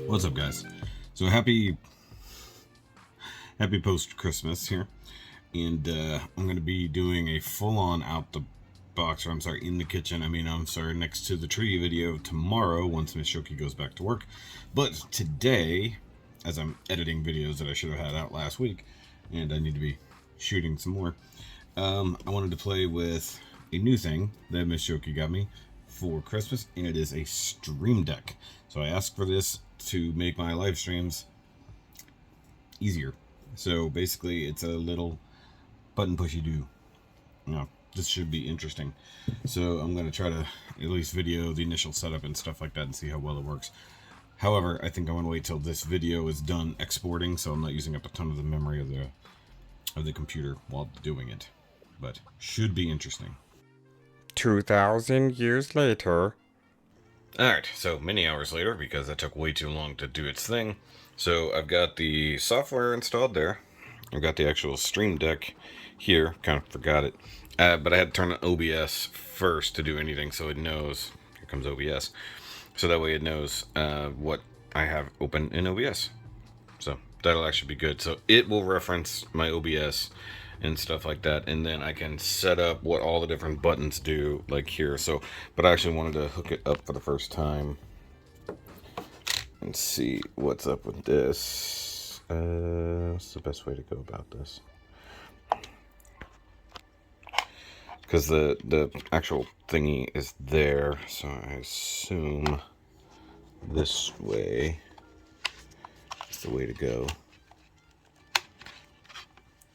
What's up, guys? So happy post Christmas here, and I'm gonna be doing a full-on out the box, or I'm sorry, in the kitchen. I'm sorry, next to the tree video tomorrow once Miss Shoky goes back to work. But today, as I'm editing videos that I should have had out last week, and I need to be shooting some more, I wanted to play with a new thing that Miss Shoky got me for Christmas, and it is a stream deck. So I asked for this to make my live streams easier. So basically it's a little button pushy do. This should be interesting. So I'm going to try to at least video the initial setup and stuff like that and see how well it works. However, I think I want to wait till this video is done exporting, so I'm not using up a ton of the memory of the computer while doing it. But should be interesting. 2,000 years later. Alright, so many hours later, because that took way too long to do its thing. So I've got the software installed there. I've got the actual stream deck here. Kind of forgot it. But I had to turn on OBS first to do anything, so it knows. Here comes OBS. So that way it knows what I have open in OBS. So that'll actually be good. So it will reference my OBS and stuff like that, and then I can set up what all the different buttons do, like here. So, but I actually wanted to hook it up for the first time and see what's up with this. What's the best way to go about this? Because the actual thingy is there, so I assume this way is the way to go.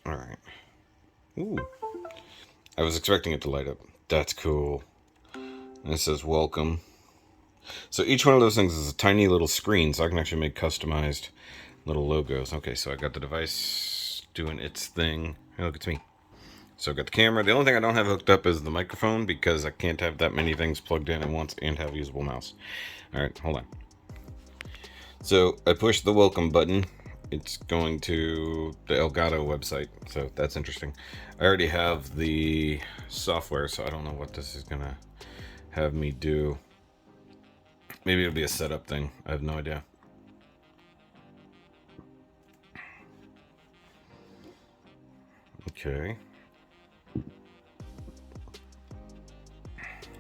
All right. Ooh. I was expecting it to light up. That's cool. And it says welcome. So each one of those things is a tiny little screen, so I can actually make customized little logos. Okay, so I got the device doing its thing. Hey, look, it's me. So I got the camera. The only thing I don't have hooked up is the microphone, because I can't have that many things plugged in at once and have a usable mouse. All right, hold on. So I pushed the welcome button. It's going to the Elgato website, so that's interesting. I already have the software, so I don't know what this is gonna have me do. Maybe it'll be a setup thing. I have no idea. Okay.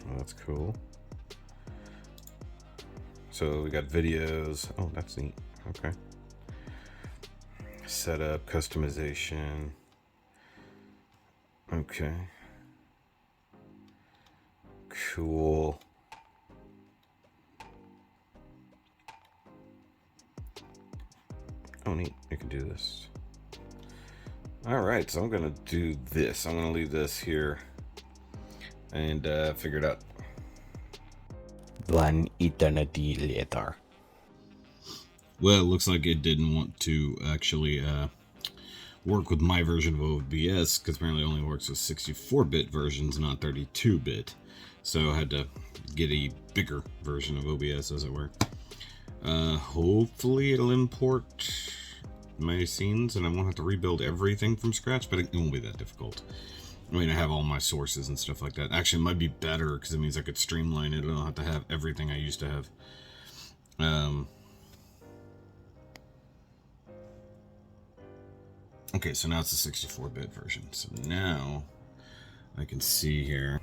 Well, that's cool. So we got videos. Oh, that's neat. Okay. Setup, customization. Okay. Cool. Oh, neat. You can do this. Alright, so I'm going to do this. I'm going to leave this here and figure it out. 1 eternity later. Well, it looks like it didn't want to actually work with my version of OBS, because apparently it only works with 64-bit versions, not 32-bit. So I had to get a bigger version of OBS, as it were. Hopefully it'll import my scenes, and I won't have to rebuild everything from scratch, but it won't be that difficult. I mean, I have all my sources and stuff like that. Actually, it might be better, because it means I could streamline it. I don't have to have everything I used to have. Okay, so now it's the 64-bit version. So now I can see here.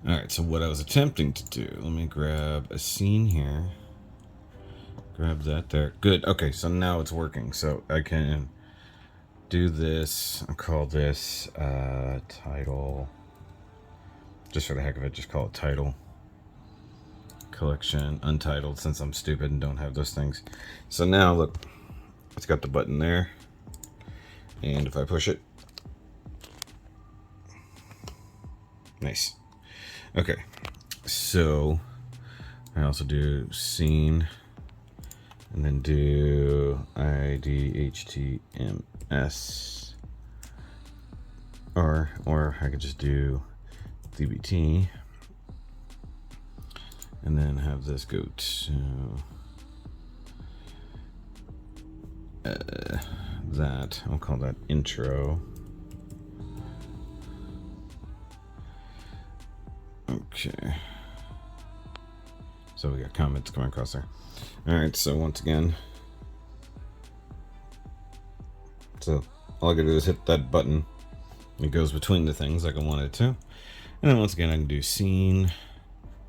Alright, so what I was attempting to do, let me grab a scene here. Grab that there. Good, okay, so now it's working. So I can do this, I'll call this title. Just for the heck of it, just call it title. Collection, untitled, since I'm stupid and don't have those things. So now, look, it's got the button there. And if I push it, nice. Okay, so I also do scene, and then do IDHTMS, or I could just do DBT, and then have this go to that. I'll call that intro. Okay. So we got comments coming across there. All right, so once again, so all I gotta do is hit that button. It goes between the things like I wanted to. And then once again, I can do scene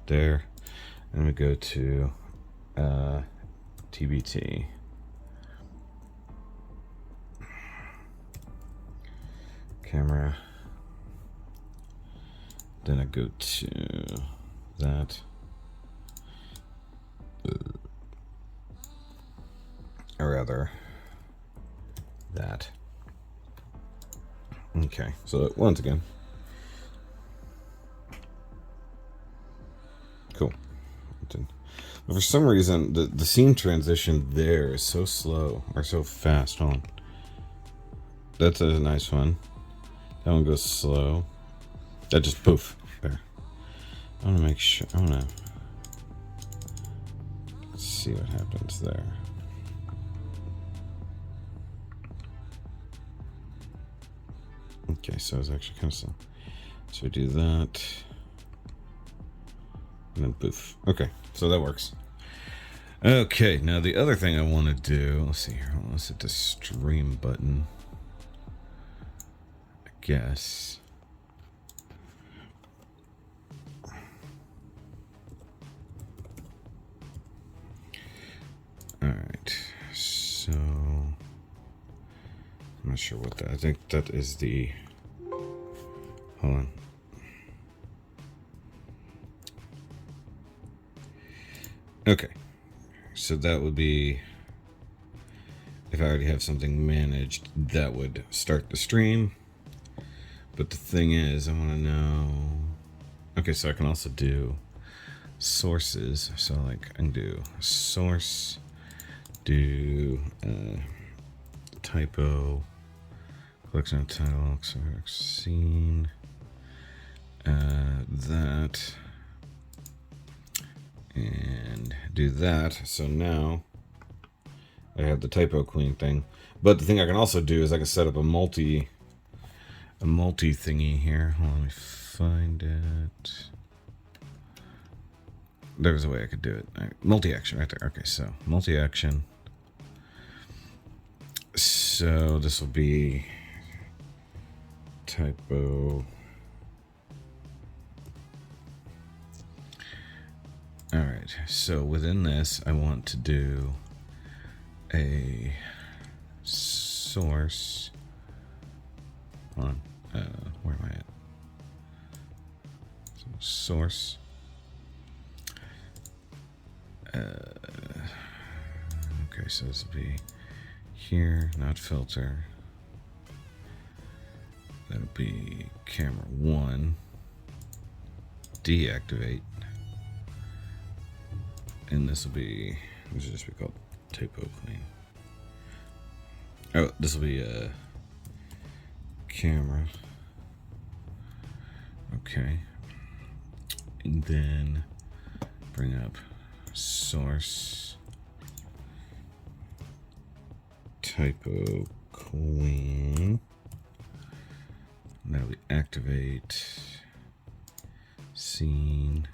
there. And we go to TBT. Camera. Then I go to that. Or rather, that. Okay, so once again. Cool. But for some reason, the scene transition there is so slow, or so fast. Hold on. That's a nice one. That one goes slow. That just poof. There. I want to make sure. I want to see what happens there. Okay, so it's actually kind of slow. So we do that. And then poof. Okay, so that works. Okay, now the other thing I want to do, let's see here, let's hit the stream button. I guess. Alright, so I'm not sure what that, I think that is the, hold on. Okay. So that would be, if I already have something managed, that would start the stream. But the thing is, I want to know. Okay, so I can also do sources. So like I can do source, do typo, collection of title, scene, that. And do that. So now I have the typo queen thing. But the thing I can also do is I can set up a multi thingy here. Hold on, let me find it. There's a way I could do it. Multi-action right there. Okay, so multi-action. So this will be typo. Alright, so within this, I want to do a source. Hold on, where am I at? So source. Okay, so this will be here, not filter. That'll be camera 1. Deactivate. And this will just be called typo clean. Oh, this will be a camera. Okay. And then bring up source typo clean. Now we activate scene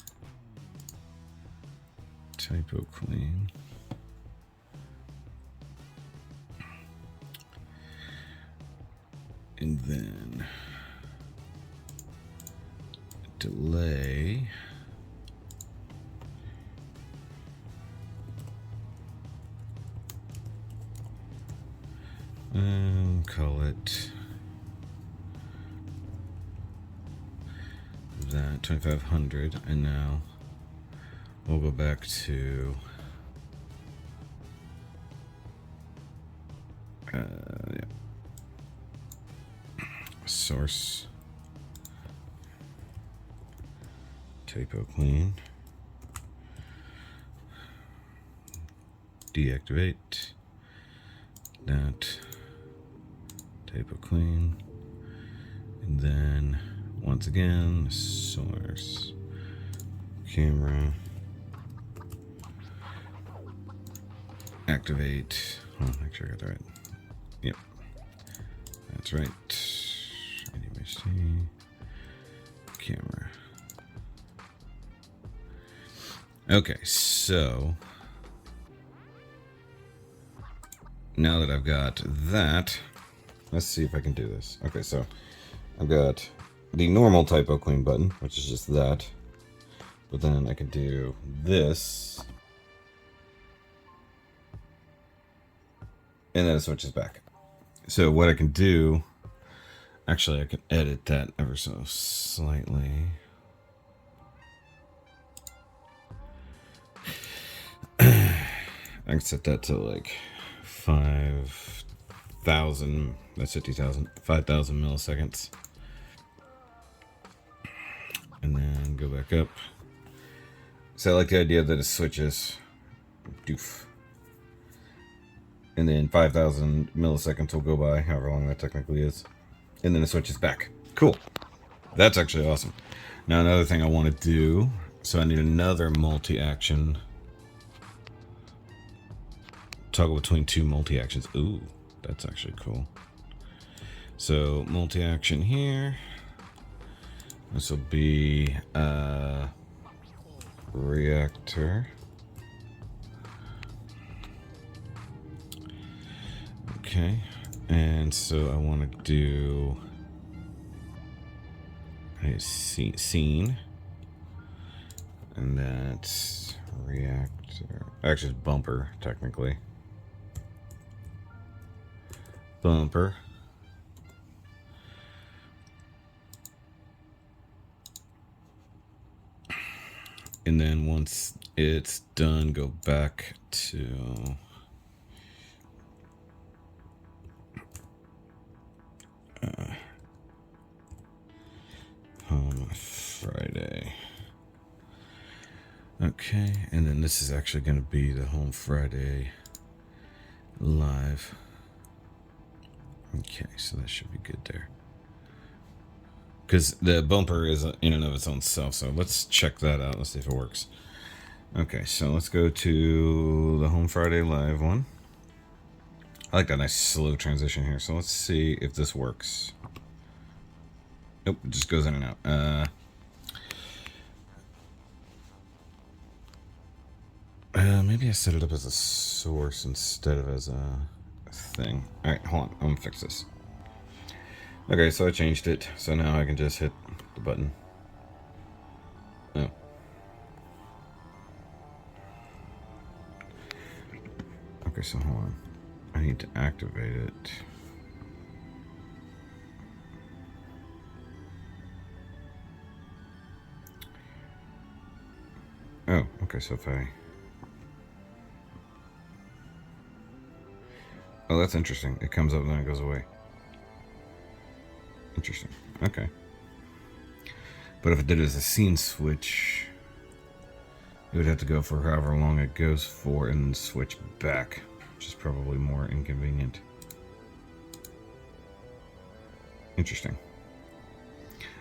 typo clean. And then delay. Call it that 2500, and now we'll go back to source typo clean, deactivate that typo clean, and then once again source camera activate. Make sure I got that right. Yep, that's right. Camera. Okay, so now that I've got that, let's see if I can do this. Okay, so I've got the normal typo clean button, which is just that. But then I can do this. And then it switches back. So what I can do, actually I can edit that ever so slightly. I can set that to like 5,000, that's 50,000, 5,000 milliseconds. And then go back up. So I like the idea that it switches. Doof. And then 5,000 milliseconds will go by, however long that technically is. And then it switches back. Cool. That's actually awesome. Now another thing I want to do, so I need another multi-action. Toggle between two multi-actions. Ooh, that's actually cool. So multi-action here. This will be reactor. Okay, and so I want to do a scene, and that's reactor. Actually, it's bumper technically. Bumper. And then once it's done, go back to Home Friday. Okay, and then this is actually going to be the Home Friday live. Okay, so that should be good there. Because the bumper is in and of its own self, so let's check that out. Let's see if it works. Okay, so let's go to the Home Friday live one. I like that nice slow transition here, so let's see if this works. Nope, it just goes in and out. Maybe I set it up as a source instead of as a thing. Alright, hold on, I'm gonna fix this. Okay, so I changed it, so now I can just hit the button. Oh. Okay, so hold on. I need to activate it. Oh, okay, so if I... Oh, that's interesting. It comes up and then it goes away. Interesting. Okay. But if it did it as a scene switch, it would have to go for however long it goes for and then switch back, which is probably more inconvenient. Interesting.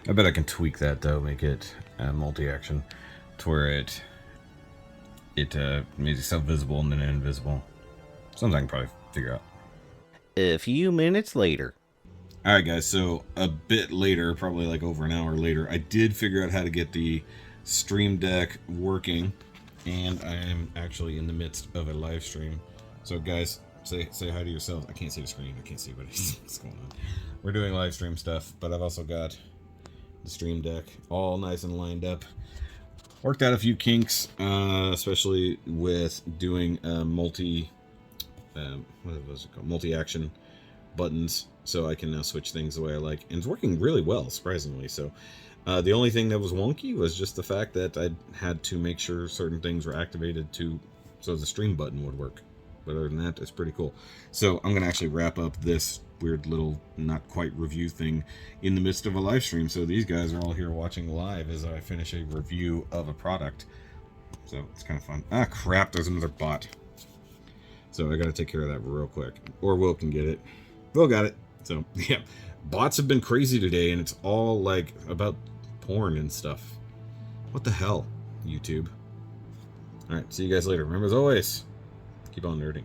I bet I can tweak that though, make it multi-action to where it makes itself visible and then invisible. Something I can probably figure out. A few minutes later. Alright guys, so a bit later, probably like over an hour later, I did figure out how to get the Stream Deck working, and I am actually in the midst of a live stream. So guys, say hi to yourselves. I can't see the screen, I can't see what's going on. We're doing live stream stuff, but I've also got the Stream Deck all nice and lined up. Worked out a few kinks, especially with doing multi-action buttons, so I can now switch things the way I like, and it's working really well, surprisingly. So the only thing that was wonky was just the fact that I had to make sure certain things were activated so the stream button would work. But other than that, it's pretty cool. So I'm gonna actually wrap up this weird little not quite review thing in the midst of a live stream, so these guys are all here watching live as I finish a review of a product. So it's kind of fun. Ah crap, there's another bot. So I gotta take care of that real quick, or Will can get it. Will got it. So yeah, bots have been crazy today, and it's all like about porn and stuff. What the hell, YouTube? All right, see you guys later. Remember, as always, keep on nerding.